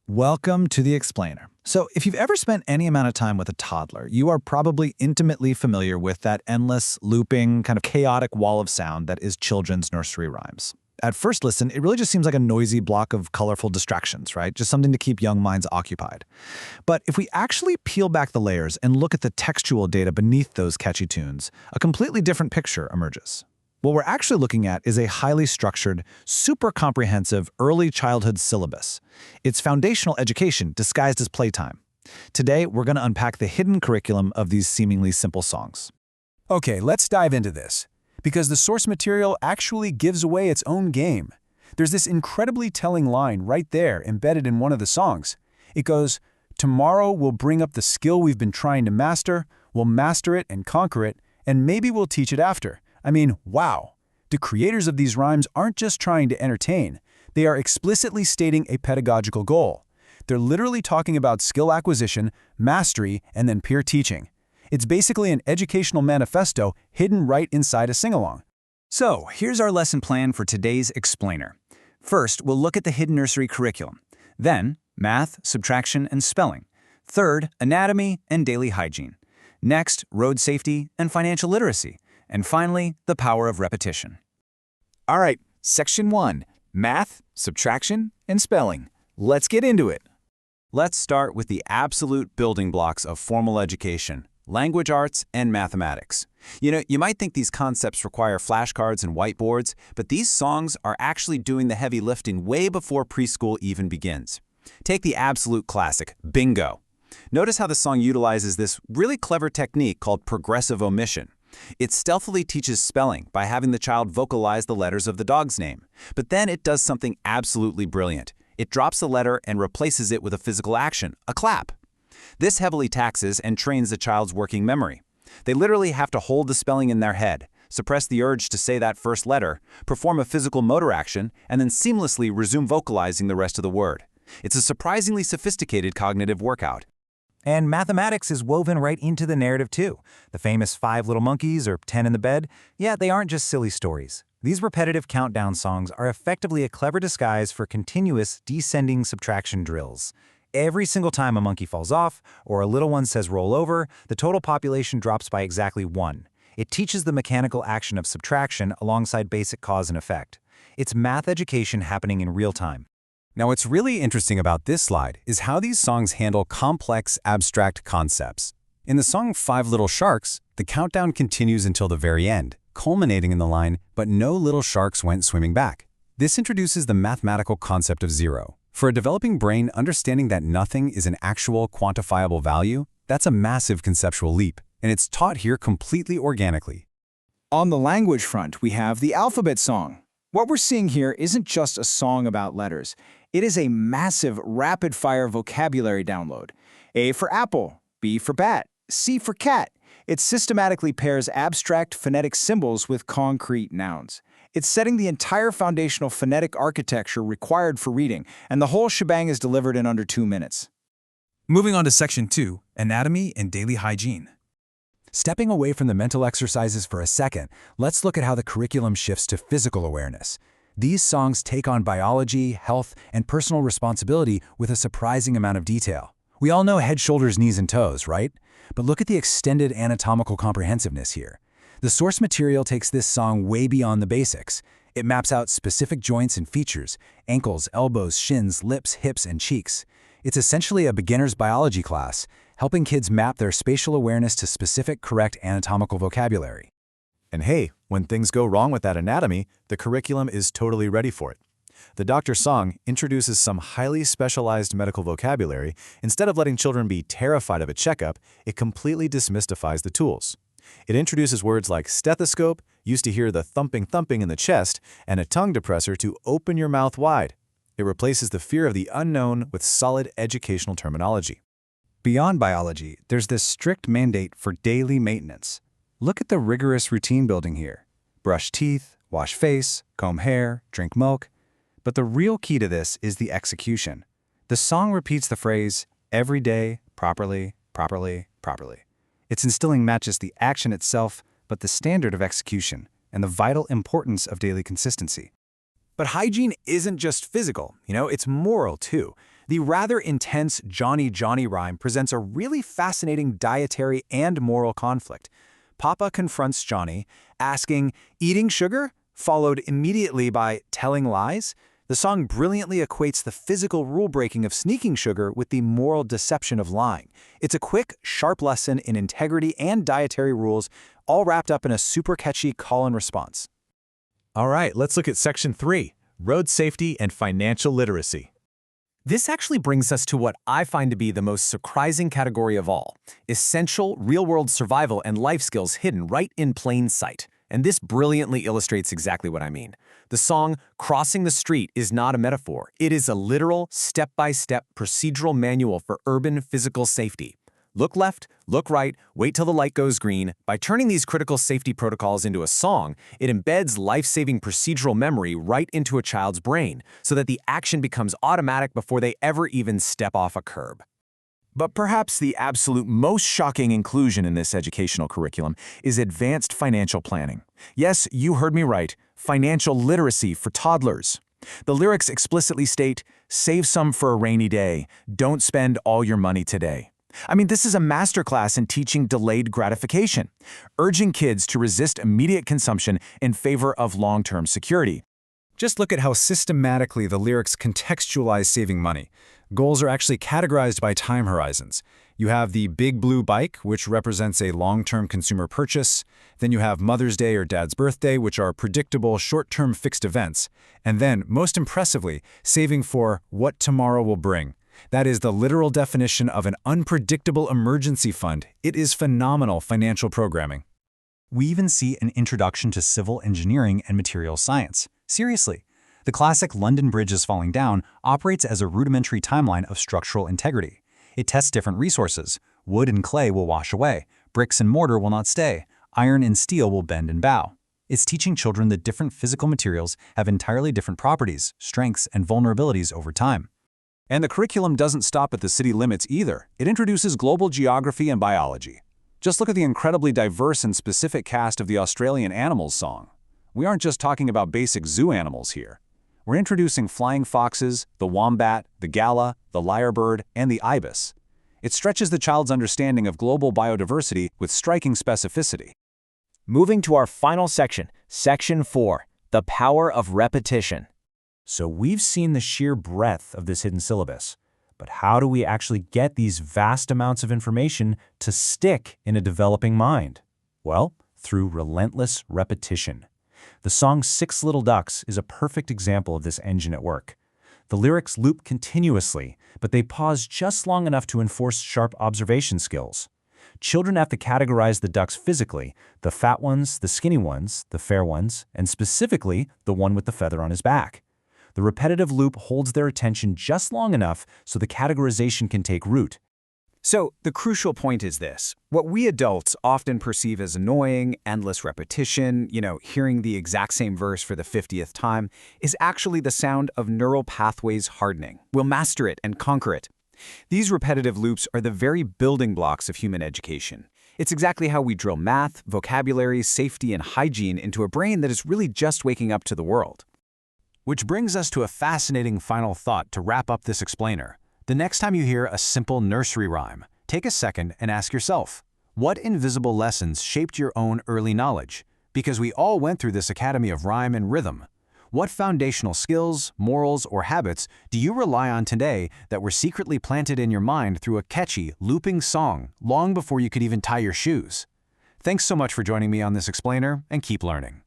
Welcome to the Explainer. So, if you've ever spent any amount of time with a toddler, you are probably intimately familiar with that endless, looping, kind of chaotic wall of sound that is children's nursery rhymes. At first listen, it really just seems like a noisy block of colorful distractions, right? Just something to keep young minds occupied. But if we actually peel back the layers and look at the textual data beneath those catchy tunes, a completely different picture emerges. What we're actually looking at is a highly structured, super comprehensive early childhood syllabus. It's foundational education disguised as playtime. Today, we're going to unpack the hidden curriculum of these seemingly simple songs. Okay, let's dive into this, because the source material actually gives away its own game. There's this incredibly telling line right there embedded in one of the songs. It goes, "Tomorrow we'll bring up the skill we've been trying to master, we'll master it and conquer it, and maybe we'll teach it after." I mean, wow. The creators of these rhymes aren't just trying to entertain. They are explicitly stating a pedagogical goal. They're literally talking about skill acquisition, mastery, and then peer teaching. It's basically an educational manifesto hidden right inside a sing-along. So, here's our lesson plan for today's Explainer. First, we'll look at the hidden nursery curriculum. Then, math, subtraction, and spelling. Third, anatomy and daily hygiene. Next, road safety and financial literacy. And finally, the power of repetition. All right, Section 1, Math, Subtraction, and Spelling. Let's get into it. Let's start with the absolute building blocks of formal education, language arts and mathematics. You might think these concepts require flashcards and whiteboards, but these songs are actually doing the heavy lifting way before preschool even begins. Take the absolute classic, Bingo. Notice how the song utilizes this really clever technique called progressive omission. It stealthily teaches spelling by having the child vocalize the letters of the dog's name. But then it does something absolutely brilliant. It drops a letter and replaces it with a physical action, a clap. This heavily taxes and trains the child's working memory. They literally have to hold the spelling in their head, suppress the urge to say that first letter, perform a physical motor action, and then seamlessly resume vocalizing the rest of the word. It's a surprisingly sophisticated cognitive workout. And mathematics is woven right into the narrative too. The famous 5 little monkeys or 10 in the bed, yeah, they aren't just silly stories. These repetitive countdown songs are effectively a clever disguise for continuous descending subtraction drills. Every single time a monkey falls off or a little one says roll over, the total population drops by exactly 1. It teaches the mechanical action of subtraction alongside basic cause and effect. It's math education happening in real time. Now, what's really interesting about this slide is how these songs handle complex, abstract concepts. In the song 5 Little Sharks, the countdown continues until the very end, culminating in the line, "But no little sharks went swimming back." This introduces the mathematical concept of zero. For a developing brain, understanding that nothing is an actual quantifiable value, that's a massive conceptual leap, and it's taught here completely organically. On the language front, we have the alphabet song. What we're seeing here isn't just a song about letters. It is a massive, rapid-fire vocabulary download. A for apple, B for bat, C for cat. It systematically pairs abstract phonetic symbols with concrete nouns. It's setting the entire foundational phonetic architecture required for reading, and the whole shebang is delivered in under 2 minutes. Moving on to Section 2, Anatomy and Daily Hygiene. Stepping away from the mental exercises for a second, let's look at how the curriculum shifts to physical awareness. These songs take on biology, health, and personal responsibility with a surprising amount of detail. We all know head, shoulders, knees, and toes, right? But look at the extended anatomical comprehensiveness here. The source material takes this song way beyond the basics. It maps out specific joints and features, ankles, elbows, shins, lips, hips, and cheeks. It's essentially a beginner's biology class, helping kids map their spatial awareness to specific, correct anatomical vocabulary. And hey, when things go wrong with that anatomy, the curriculum is totally ready for it. The Doctor song introduces some highly specialized medical vocabulary. Instead of letting children be terrified of a checkup, it completely demystifies the tools. It introduces words like stethoscope, used to hear the thumping in the chest, and a tongue depressor to open your mouth wide. It replaces the fear of the unknown with solid educational terminology. Beyond biology, there's this strict mandate for daily maintenance. Look at the rigorous routine building here. Brush teeth, wash face, comb hair, drink milk. But the real key to this is the execution. The song repeats the phrase, every day, properly, properly, properly. It's instilling not just the action itself, but the standard of execution and the vital importance of daily consistency. But hygiene isn't just physical, it's moral too. The rather intense Johnny Johnny rhyme presents a really fascinating dietary and moral conflict. Papa confronts Johnny, asking, "Eating sugar?" followed immediately by "telling lies." The song brilliantly equates the physical rule-breaking of sneaking sugar with the moral deception of lying. It's a quick, sharp lesson in integrity and dietary rules, all wrapped up in a super catchy call and response. All right, let's look at Section 3, Road Safety and Financial Literacy. This actually brings us to what I find to be the most surprising category of all: essential real-world survival and life skills hidden right in plain sight. And this brilliantly illustrates exactly what I mean. The song "Crossing the Street" is not a metaphor. It is a literal, step-by-step procedural manual for urban physical safety. Look left, look right, wait till the light goes green. By turning these critical safety protocols into a song, it embeds life-saving procedural memory right into a child's brain so that the action becomes automatic before they ever even step off a curb. But perhaps the absolute most shocking inclusion in this educational curriculum is advanced financial planning. Yes, you heard me right, financial literacy for toddlers. The lyrics explicitly state, "Save some for a rainy day, don't spend all your money today." I mean, this is a masterclass in teaching delayed gratification, urging kids to resist immediate consumption in favor of long-term security. Just look at how systematically the lyrics contextualize saving money. Goals are actually categorized by time horizons. You have the big blue bike, which represents a long-term consumer purchase. Then you have Mother's Day or Dad's birthday, which are predictable short-term fixed events. And then, most impressively, saving for what tomorrow will bring. That is the literal definition of an unpredictable emergency fund. It is phenomenal financial programming. We even see an introduction to civil engineering and materials science. Seriously, the classic London Bridge is falling down operates as a rudimentary timeline of structural integrity. It tests different resources. Wood and clay will wash away. Bricks and mortar will not stay. Iron and steel will bend and bow. It's teaching children that different physical materials have entirely different properties, strengths, and vulnerabilities over time. And the curriculum doesn't stop at the city limits either. It introduces global geography and biology. Just look at the incredibly diverse and specific cast of the Australian Animals song. We aren't just talking about basic zoo animals here. We're introducing flying foxes, the wombat, the gala, the lyrebird, and the ibis. It stretches the child's understanding of global biodiversity with striking specificity. Moving to our final section, Section 4, the power of repetition. So we've seen the sheer breadth of this hidden syllabus, but how do we actually get these vast amounts of information to stick in a developing mind? Well, through relentless repetition. The song "Six Little Ducks" is a perfect example of this engine at work. The lyrics loop continuously, but they pause just long enough to enforce sharp observation skills. Children have to categorize the ducks physically: the fat ones, the skinny ones, the fair ones, and specifically the one with the feather on his back. The repetitive loop holds their attention just long enough so the categorization can take root. So the crucial point is this. What we adults often perceive as annoying, endless repetition, hearing the exact same verse for the 50th time, is actually the sound of neural pathways hardening. We'll master it and conquer it. These repetitive loops are the very building blocks of human education. It's exactly how we drill math, vocabulary, safety, and hygiene into a brain that is really just waking up to the world. Which brings us to a fascinating final thought to wrap up this explainer. The next time you hear a simple nursery rhyme, take a second and ask yourself, what invisible lessons shaped your own early knowledge? Because we all went through this academy of rhyme and rhythm. What foundational skills, morals, or habits do you rely on today that were secretly planted in your mind through a catchy, looping song long before you could even tie your shoes? Thanks so much for joining me on this explainer, and keep learning.